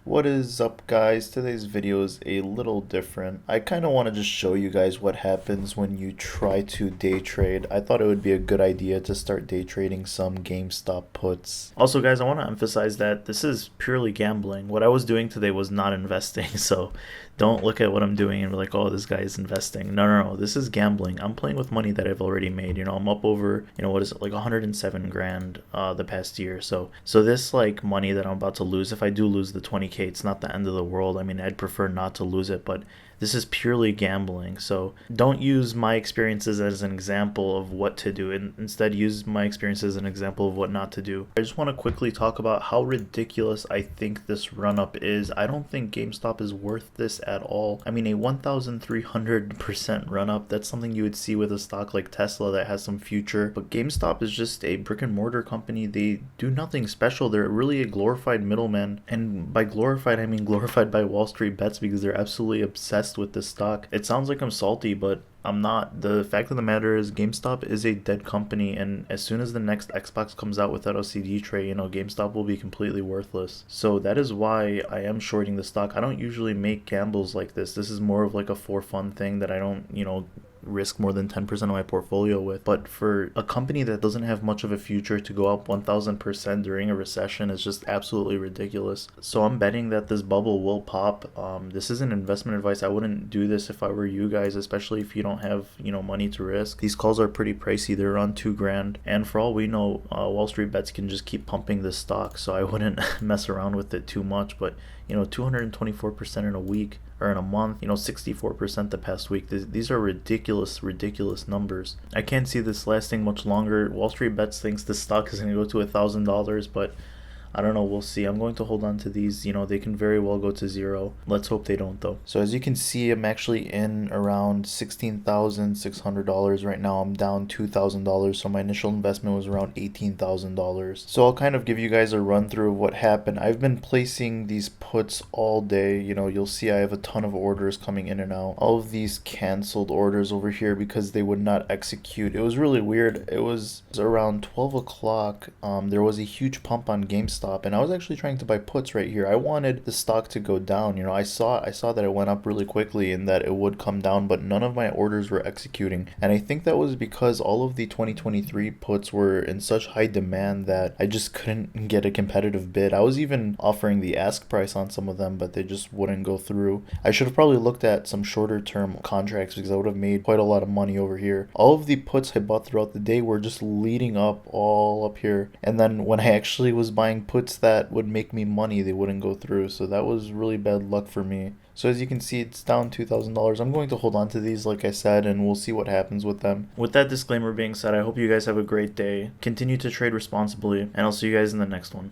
What is up, guys? Today's video is a little different. I kind of want to just show you guys what happens when you try to day trade. I thought it would be a good idea to start day trading some GameStop puts. Also, guys, I want to emphasize that this is purely gambling. What I was doing today was not investing, so don't look at what I'm doing and be like, oh, this guy is investing. No, this is gambling. I'm playing with money that I've already made. I'm up over, what is it, like 107 grand the past year. So this like money that I'm about to lose, if I do lose the 20K, it's not the end of the world. I mean, I'd prefer not to lose it, but this is purely gambling. So don't use my experiences as an example of what to do, and instead use my experience as an example of what not to do. I just want to quickly talk about how ridiculous I think this run up is. I don't think GameStop is worth this at all. I mean, a 1,300% run up, that's something you would see with a stock like Tesla that has some future. But GameStop is just a brick and mortar company. They do nothing special. They're really a glorified middleman. And by glorified, I mean glorified by Wall Street Bets, because they're absolutely obsessed with this stock. It sounds like I'm salty, but I'm not. The fact of the matter is GameStop is a dead company, and as soon as the next Xbox comes out without a CD tray, GameStop will be completely worthless. So that is why I am shorting the stock. I don't usually make gambles like this. This is more of like a for fun thing that I don't, risk more than 10% of my portfolio with. But for a company that doesn't have much of a future to go up 1000% during a recession is just absolutely ridiculous. So I'm betting that this bubble will pop. This isn't investment advice. I wouldn't do this if I were you guys, especially if you don't have money to risk. These calls are pretty pricey. They're around $2,000, and for all we know, Wall Street Bets can just keep pumping this stock, so I wouldn't mess around with it too much. But 224% in a week or in a month, 64% the past week. These are ridiculous numbers. I can't see this lasting much longer. Wall Street Bets thinks this stock is going to go to $1,000, but I don't know, we'll see. I'm going to hold on to these. They can very well go to zero. Let's hope they don't, though. So as you can see, I'm actually in around $16,600 right now. I'm down $2,000, so my initial investment was around $18,000. So I'll kind of give you guys a run through of what happened. I've been placing these puts all day. You'll see I have a ton of orders coming in and out. All of these canceled orders over here because they would not execute. It was really weird. It was around 12 o'clock. There was a huge pump on GameStop, and I was actually trying to buy puts right here. I wanted the stock to go down. I saw that it went up really quickly and that it would come down, but none of my orders were executing. And I think that was because all of the 2023 puts were in such high demand that I just couldn't get a competitive bid. I was even offering the ask price on some of them, but they just wouldn't go through. I should have probably looked at some shorter term contracts, because I would have made quite a lot of money over here. All of the puts I bought throughout the day were just leading up all up here, and then when I actually was buying puts that would make me money, they wouldn't go through. So that was really bad luck for me. So as you can see, it's down $2,000. I'm going to hold on to these, like I said, and we'll see what happens with them. With that disclaimer being said, I hope you guys have a great day. Continue to trade responsibly, and I'll see you guys in the next one.